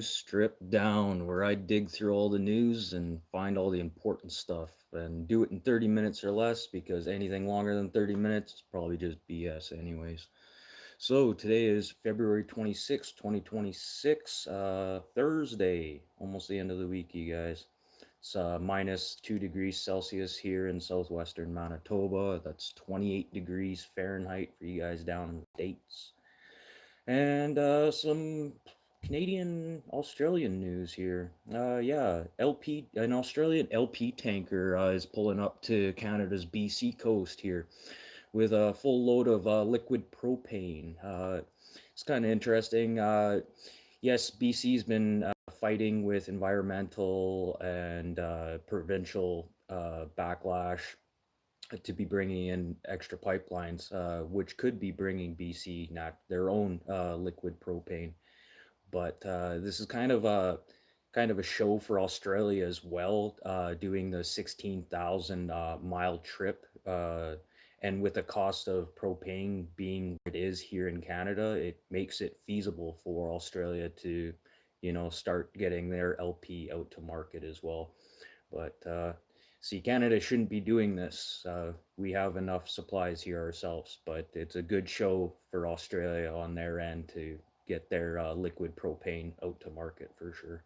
news stripped down, where I dig through all the news and find all the important stuff and do it in 30 minutes or less because anything longer than 30 minutes is probably just BS, anyways. So today is February 26th, 2026, Thursday, almost the end of the week, you guys. It's minus 2 degrees Celsius here in southwestern Manitoba. That's 28 degrees Fahrenheit for you guys down in the States. And some Canadian Australian news here. Yeah, an Australian LP tanker is pulling up to Canada's BC coast here with a full load of liquid propane. It's kind of interesting. Yes, BC's been fighting with environmental and provincial backlash to be bringing in extra pipelines, which could be bringing BC not their own liquid propane. But this is kind of a show for Australia as well, doing the 16,000 mile trip. And with the cost of propane being what it is here in Canada, it makes it feasible for Australia to, start getting their LP out to market as well. But see, Canada shouldn't be doing this. We have enough supplies here ourselves, but it's a good show for Australia on their end to get their liquid propane out to market for sure.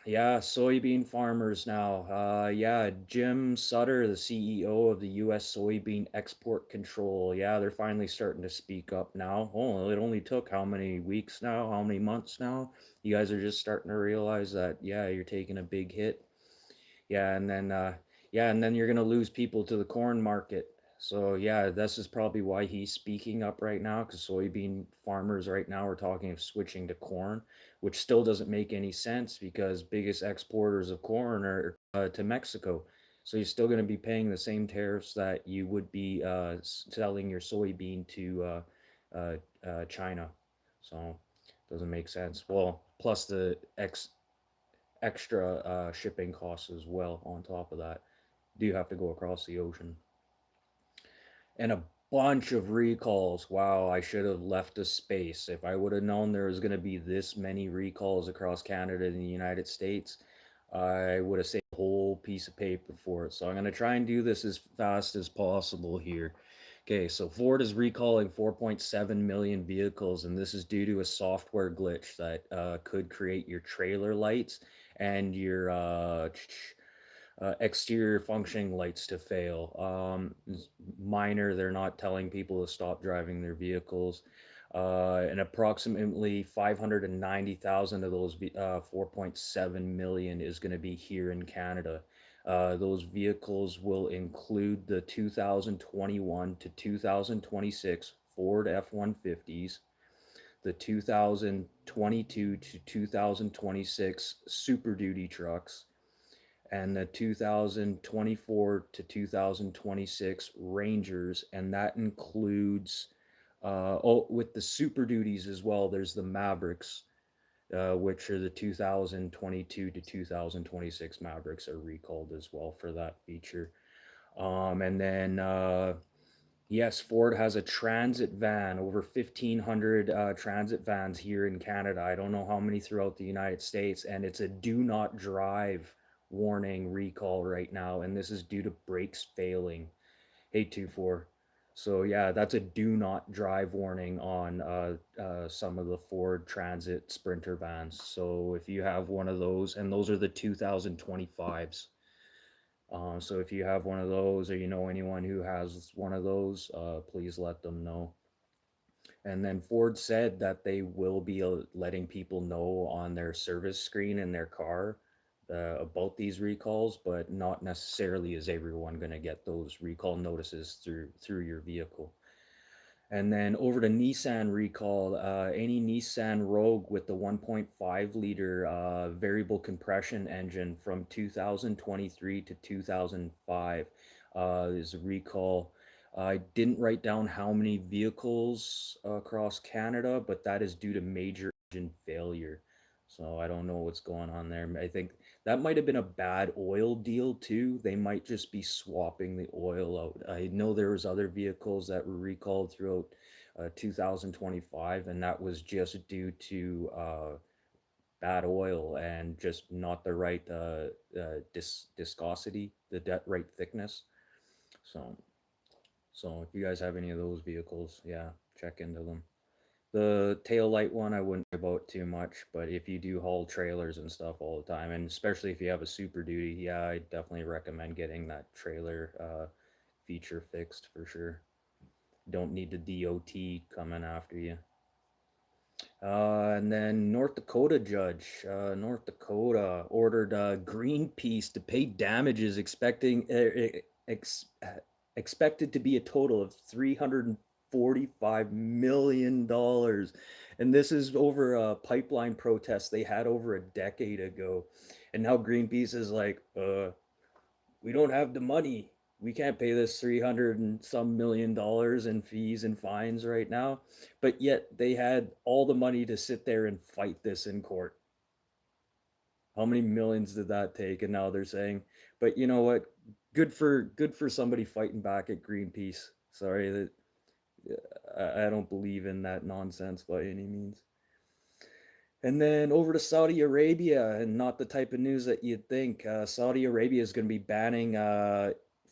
Yeah, soybean farmers now. Yeah, Jim Sutter, the CEO of the U.S. Soybean Export Control. Yeah, they're finally starting to speak up now. Oh, it only took how many weeks now? How many months now? You guys are just starting to realize that, yeah, you're taking a big hit. Yeah, and then you're gonna lose people to the corn market. So yeah, this is probably why he's speaking up right now, because soybean farmers right now are talking of switching to corn, which still doesn't make any sense because biggest exporters of corn are to Mexico. So you're still going to be paying the same tariffs that you would be selling your soybean to China. So doesn't make sense. Well, plus the extra shipping costs as well on top of that. Do you have to go across the ocean? And a bunch of recalls. Wow, I should have left a space. If I would have known there was going to be this many recalls across Canada and the United States, I would have saved a whole piece of paper for it. So I'm going to try and do this as fast as possible here. Okay, so Ford is recalling 4.7 million vehicles, and this is due to a software glitch that could create your trailer lights and your exterior functioning lights to fail. Minor, they're not telling people to stop driving their vehicles. And approximately 590,000 of those 4.7 million is going to be here in Canada. Those vehicles will include the 2021 to 2026 Ford F-150s, the 2022 to 2026 Super Duty trucks, and the 2024 to 2026 Rangers, and that includes with the Super Duties as well. There's the Mavericks, which are the 2022 to 2026 Mavericks are recalled as well for that feature. And then yes, Ford has a transit van, over 1,500 transit vans here in Canada. I don't know how many throughout the United States, and it's a do not drive warning recall right now, and this is due to brakes failing. Hey, 24. So yeah, that's a do not drive warning on some of the Ford Transit Sprinter vans. So if you have one of those, and those are the 2025s. So if you have one of those or you know anyone who has one of those, please let them know. And then Ford said that they will be letting people know on their service screen in their car about these recalls, but not necessarily is everyone going to get those recall notices through your vehicle. And then over to Nissan recall, any Nissan Rogue with the 1.5 liter variable compression engine from 2023 to 2005 is a recall. I didn't write down how many vehicles across Canada, but that is due to major engine failure. So I don't know what's going on there. I think that might have been a bad oil deal too. They might just be swapping the oil out. I know there was other vehicles that were recalled throughout 2025, and that was just due to bad oil and just not the right viscosity, right thickness. So, so if you guys have any of those vehicles, yeah, check into them. The tail light one I wouldn't worry about too much, but if you do haul trailers and stuff all the time, and especially if you have a Super Duty, yeah, I definitely recommend getting that trailer feature fixed for sure. Don't need the DOT coming after you. And then North Dakota judge, North Dakota ordered Greenpeace to pay damages, expected to be a total of $345 million, and this is over a pipeline protest they had over a decade ago, and now Greenpeace is like, we don't have the money. We can't pay this 300 and some $1 million in fees and fines right now. But yet they had all the money to sit there and fight this in court. How many millions did that take? And now they're saying, but you know what? Good for somebody fighting back at Greenpeace. Sorry that I don't believe in that nonsense by any means. And then over to Saudi Arabia, and not the type of news that you'd think. Saudi Arabia is going to be banning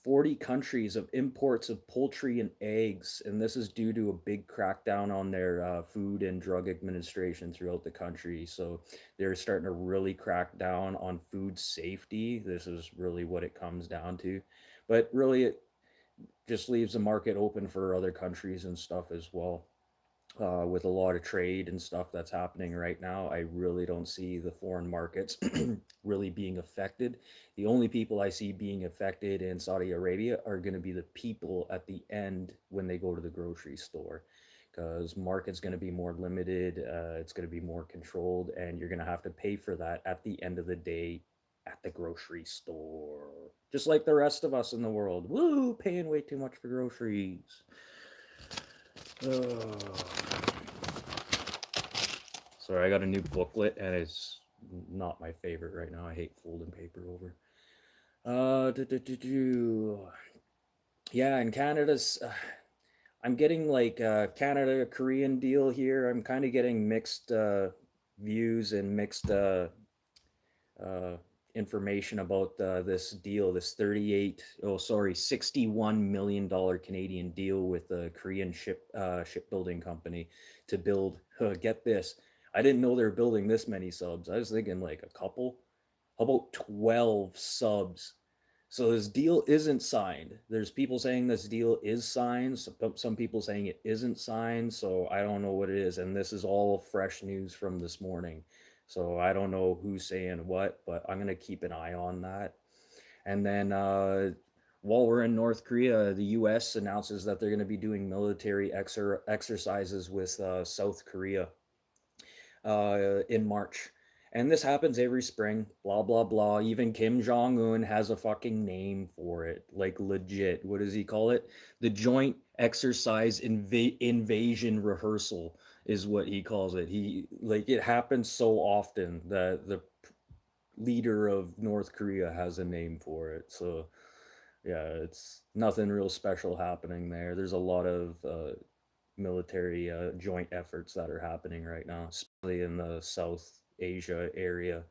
40 countries of imports of poultry and eggs. And this is due to a big crackdown on their food and drug administration throughout the country. So they're starting to really crack down on food safety. This is really what it comes down to. But really, it just leaves the market open for other countries and stuff as well. With a lot of trade and stuff that's happening right now, I really don't see the foreign markets really being affected. The only people I see being affected in Saudi Arabia are going to be the people at the end when they go to the grocery store, because market's going to be more limited, it's going to be more controlled, and you're going to have to pay for that at the end of the day at the grocery store, just like the rest of us in the world. Woo, paying way too much for groceries. Oh. Sorry, I got a new booklet and it's not my favorite right now. I hate folding paper over. Yeah, in Canada's, I'm getting like Canada Korean deal here. I'm kind of getting mixed views and mixed uh, information about this deal, this 61 million dollar Canadian deal with the Korean shipbuilding company to build. Get this, I didn't know they were building this many subs. I was thinking like a couple. How about 12 subs? So this deal isn't signed. There's people saying this deal is signed. Some people saying it isn't signed. So I don't know what it is. And this is all fresh news from this morning. So I don't know who's saying what, but I'm gonna keep an eye on that. And then while we're in North Korea, the U.S. announces that they're going to be doing military exercises with South Korea in March. And this happens every spring, blah, blah, blah. Even Kim Jong un has a fucking name for it. Like, legit. What does he call it? The Joint Exercise Invasion Rehearsal is what he calls it. Like, it happens so often that the leader of North Korea has a name for it. So, yeah, it's nothing real special happening there. There's a lot of military joint efforts that are happening right now, especially in the South Asia area,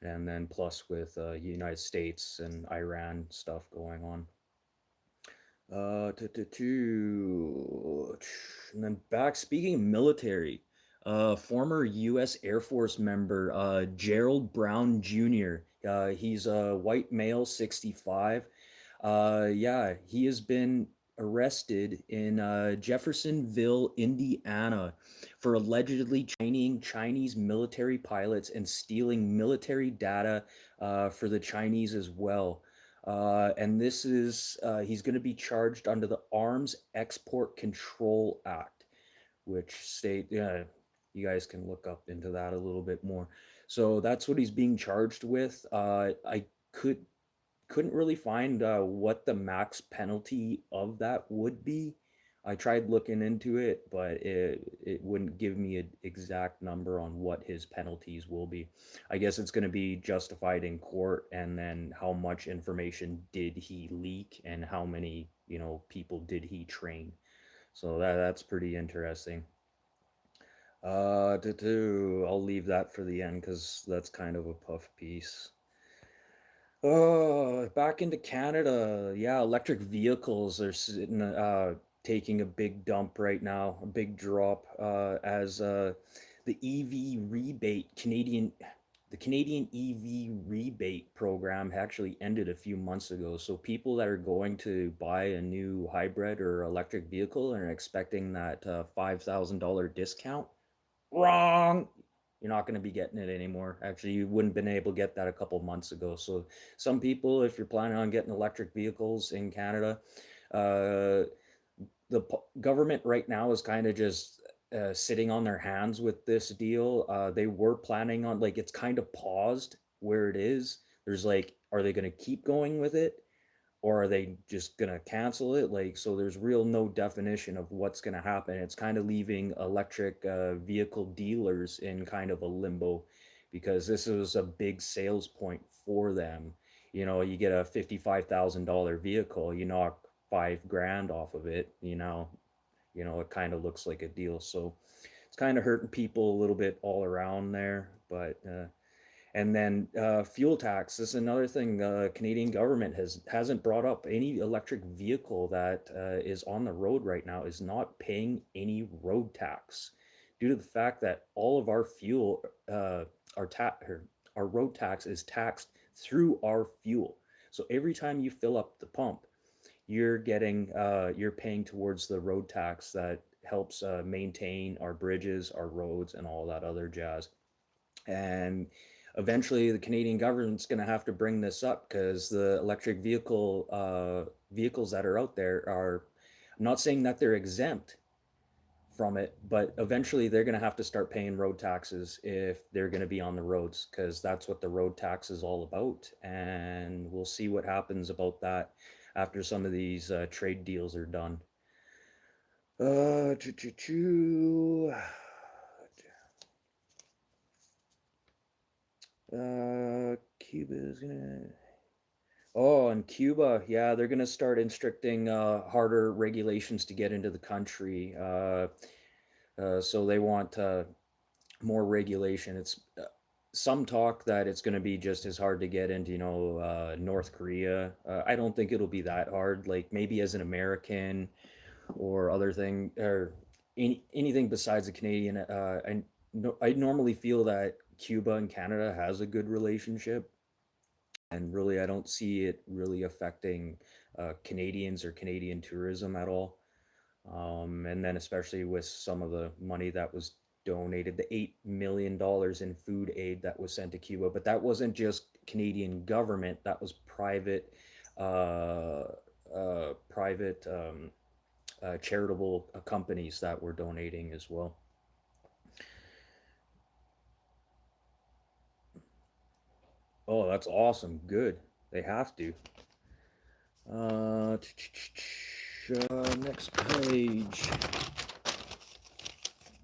and then plus with United States and Iran stuff going on. And then back, speaking of military, former U.S. Air Force member Gerald Brown Jr. He's a white male, 65. Yeah, he has been arrested in Jeffersonville, Indiana, for allegedly training Chinese military pilots and stealing military data for the Chinese as well. And this is, he's going to be charged under the Arms Export Control Act, which state, yeah, you guys can look up into that a little bit more. So that's what he's being charged with. I couldn't really find what the max penalty of that would be. I tried looking into it, but it wouldn't give me an exact number on what his penalties will be. I guess it's going to be justified in court, and then how much information did he leak, and how many people did he train. So that's pretty interesting. I'll leave that for the end because that's kind of a puff piece. Oh, back into Canada. Yeah, electric vehicles are sitting, taking a big dump right now, a big drop, as the EV rebate Canadian, the Canadian EV rebate program actually ended a few months ago. So people that are going to buy a new hybrid or electric vehicle and are expecting that $5,000 discount, wrong. You're not going to be getting it anymore. Actually, you wouldn't have been able to get that a couple months ago. So some people, if you're planning on getting electric vehicles in Canada, uh, the government right now is kind of just sitting on their hands with this deal. They were planning on, like, it's kind of paused where it is. There's like, are they going to keep going with it, or are they just gonna cancel it? Like, so there's real no definition of what's gonna happen. It's kind of leaving electric vehicle dealers in kind of a limbo, because this was a big sales point for them. You know, you get a $55,000 vehicle, you knock 5 grand off of it, it kind of looks like a deal. So it's kind of hurting people a little bit all around there. But and then fuel tax. This is another thing the Canadian government hasn't brought up. Any electric vehicle that is on the road right now is not paying any road tax, due to the fact that all of our fuel, our road tax is taxed through our fuel. So every time you fill up the pump, you're paying towards the road tax that helps maintain our bridges, our roads, and all that other jazz. And eventually the Canadian government's going to have to bring this up, because the electric vehicles that are out there are, I'm not saying that they're exempt from it, but eventually they're going to have to start paying road taxes if they're going to be on the roads, because that's what the road tax is all about. And we'll see what happens about that after some of these trade deals are done. Choo, choo, choo. Cuba is gonna. Oh, and Cuba, yeah, they're gonna start instructing harder regulations to get into the country. So they want more regulation. It's some talk that it's going to be just as hard to get into, North Korea. I don't think it'll be that hard. Like, maybe as an American or other thing, or anything besides a Canadian. I normally feel that Cuba and Canada has a good relationship, and really I don't see it really affecting Canadians or Canadian tourism at all. And then especially with some of the money that was donated, the $8 million in food aid that was sent to Cuba, but that wasn't just Canadian government, that was uh, private charitable companies that were donating as well. Oh, that's awesome. Good. They have to. Uh, Next page.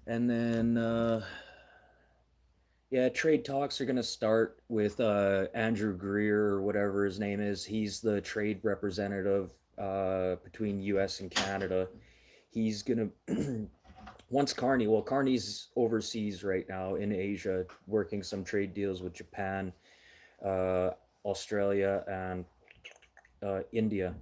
And then, yeah, trade talks are going to start with Andrew Greer, or whatever his name is. He's the trade representative between US and Canada. He's going to, once Carney's overseas right now in Asia, working some trade deals with Japan, uh, Australia, and India.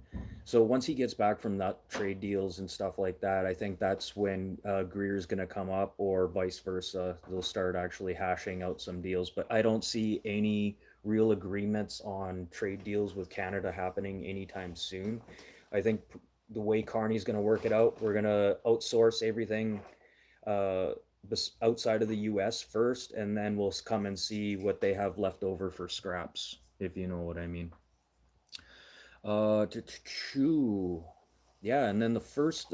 So once he gets back from that trade deals and stuff like that, I think that's when Greer's going to come up, or vice versa. They'll start actually hashing out some deals. But I don't see any real agreements on trade deals with Canada happening anytime soon. I think the way Carney's going to work it out, we're going to outsource everything uh, outside of the US first, and then we'll come and see what they have left over for scraps, if you know what I mean. Yeah, and then the first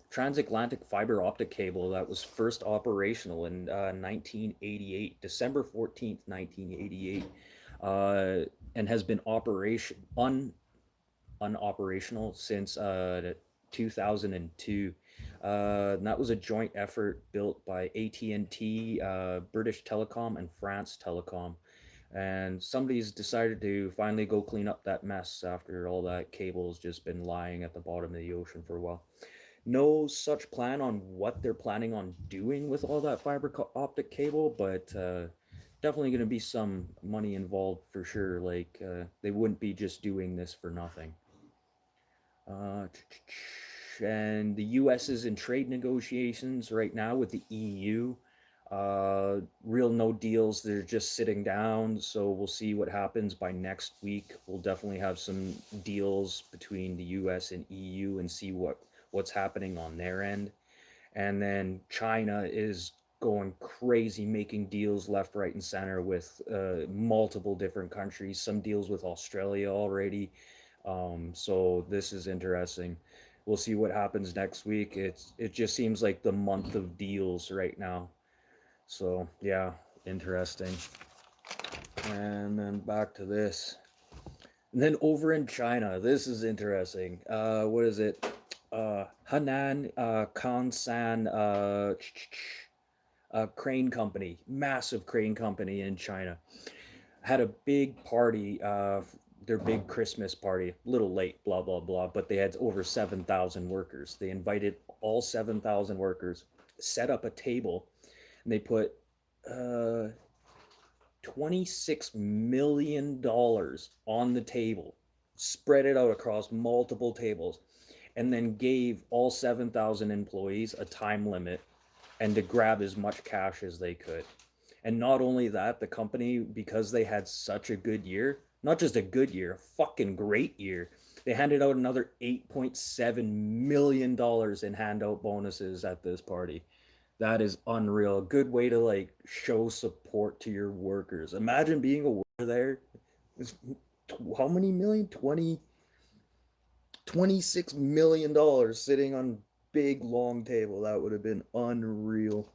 transatlantic fiber optic cable that was first operational in 1988, December 14th, 1988, and has been unoperational since 2002. And that was a joint effort built by AT&T, British Telecom, and France Telecom. And somebody's decided to finally go clean up that mess after all that cable has just been lying at the bottom of the ocean for a while. No such plan on what they're planning on doing with all that optic cable, but definitely going to be some money involved for sure. Like they wouldn't be just doing this for nothing. Uh, and the U.S. is in trade negotiations right now with the EU. Real no deals. They're just sitting down. So we'll see what happens by next week. We'll definitely have some deals between the U.S. and EU and see what's happening on their end. And then China is going crazy, making deals left, right, and center with multiple different countries. Some deals with Australia already. So this is interesting. We'll see what happens next week. It just seems like the month of deals right now. So yeah, interesting. And then back to this. And then over in China, this is interesting. What is it? Hanan Kansan crane company, massive crane company in China, had a big party, their big Christmas party, a little late, blah, blah, blah, but they had over 7,000 workers. They invited all 7,000 workers, set up a table, and they put uh, $26 million on the table, spread it out across multiple tables, and then gave all 7,000 employees a time limit and to grab as much cash as they could. And not only that, the company, because they had such a good year, not just a good year, a fucking great year, they handed out another $8.7 million in handout bonuses at this party. That is unreal. A good way to like show support to your workers. Imagine being a worker there. It's, how many million? 20, $26 million sitting on big long table. That would have been unreal.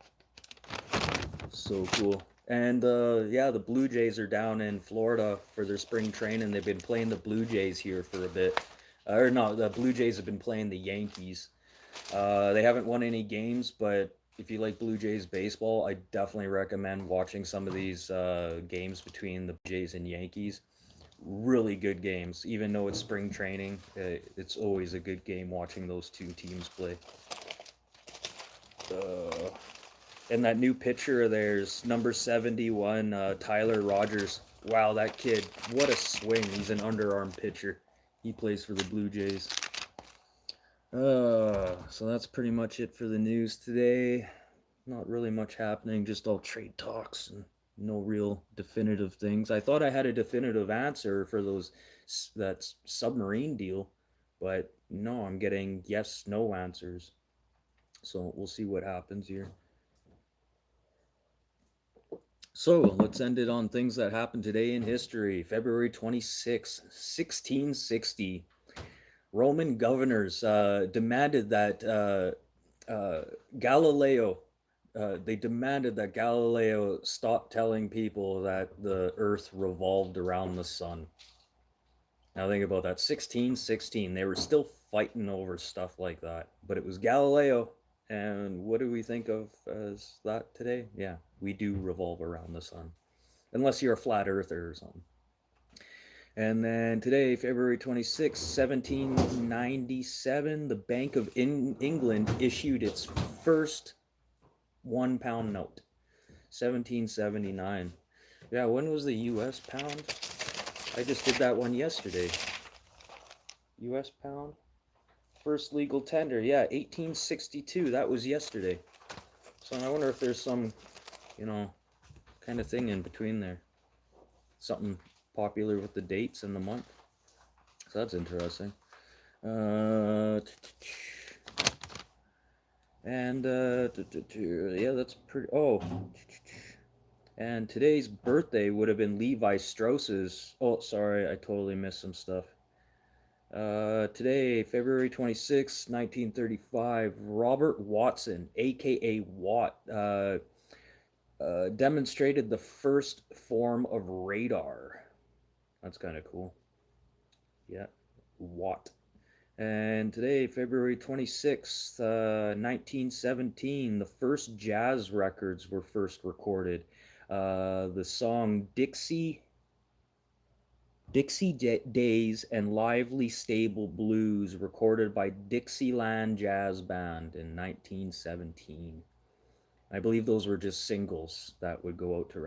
So cool. And yeah, the Blue Jays are down in Florida for their spring training. They've been playing the Blue Jays here for a bit. Or no, the Blue Jays have been playing the Yankees. They haven't won any games, but if you like Blue Jays baseball, I definitely recommend watching some of these games between the Jays and Yankees. Really good games, even though it's spring training. It's always a good game watching those two teams play. Uh, and that new pitcher of theirs, number 71, Tyler Rogers. Wow, that kid, what a swing. He's an underarm pitcher. He plays for the Blue Jays. So that's pretty much it for the news today. Not really much happening, just all trade talks and no real definitive things. I thought I had a definitive answer for that submarine deal, but no, I'm getting yes, no answers. So we'll see what happens here. So let's end it on things that happened today in history. February 26, 1660. Roman governors demanded that Galileo, they demanded that Galileo stop telling people that the Earth revolved around the sun. Now think about that. 1616. They were still fighting over stuff like that, but it was Galileo. And what do we think of as that today? Yeah, we do revolve around the sun, unless you're a flat earther or something. And then today, February 26, 1797, the Bank of England issued its first £1 note. 1779. Yeah, when was the US pound? I just did that one yesterday. US pound? First legal tender. Yeah, 1862. That was yesterday. So I wonder if there's some, kind of thing in between there. Something popular with the dates and the month. So that's interesting. And yeah, that's pretty. Oh, and today's birthday would have been Levi Strauss's. Oh, sorry, I totally missed some stuff. Today, February 26, 1935, Robert Watson, aka Watt, demonstrated the first form of radar. That's kind of cool. Yeah, Watt. And today, February 26th, 1917, the first jazz records were first recorded. The song Dixie Days and Lively Stable Blues, recorded by Dixieland Jazz Band in 1917. I believe those were just singles that would go out to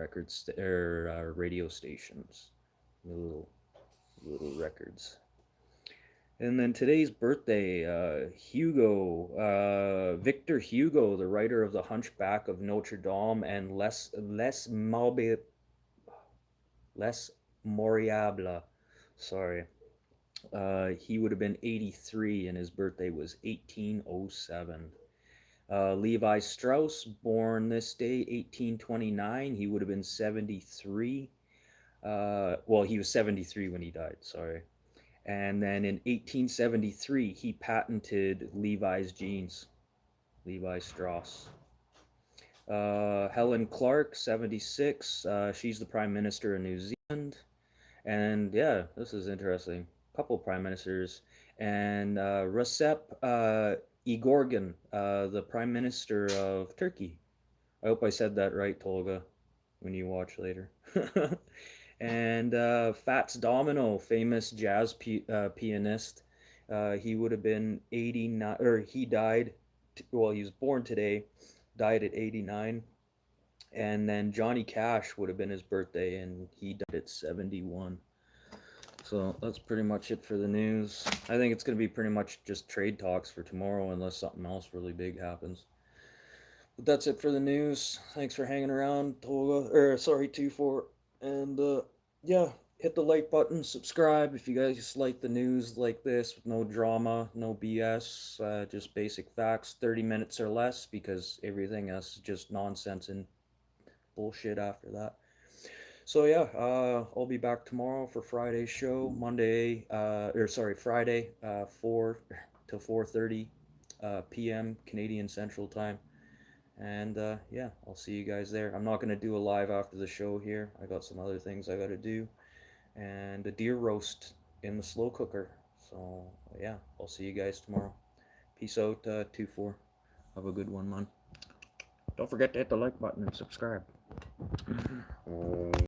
radio stations, little little records. And then today's birthday, Victor Hugo, the writer of The Hunchback of Notre Dame and Les Moriable. Sorry. He would have been 83 and his birthday was 1807. Levi Strauss, born this day, 1829. He would have been 73. Well, he was 73 when he died, sorry. And then in 1873, he patented Levi's jeans, Levi Strauss. Helen Clark, 76. She's the Prime Minister of New Zealand. And yeah, this is interesting. A couple of prime ministers. And Recep Igorgan, the Prime Minister of Turkey. I hope I said that right, Tolga, when you watch later. And Fats Domino, famous pianist. He would have been 89, or he died, well, he was born today, died at 89. And then Johnny Cash would have been his birthday, and he died at 71. So that's pretty much it for the news. I think it's going to be pretty much just trade talks for tomorrow, unless something else really big happens. But that's it for the news. Thanks for hanging around, Tolga. Or sorry, 24. And yeah, hit the like button, subscribe if you guys like the news like this with no drama, no BS, just basic facts, 30 minutes or less, because everything else is just nonsense and bullshit after that. So yeah, I'll be back tomorrow for Friday's show. Friday, 4 to 4:30 p.m. Canadian Central Time. And yeah, I'll see you guys there. I'm not gonna do a live after the show here. I got some other things I gotta do, and a deer roast in the slow cooker. So yeah, I'll see you guys tomorrow. Peace out, 2-4. Have a good one, man. Don't forget to hit the like button and subscribe.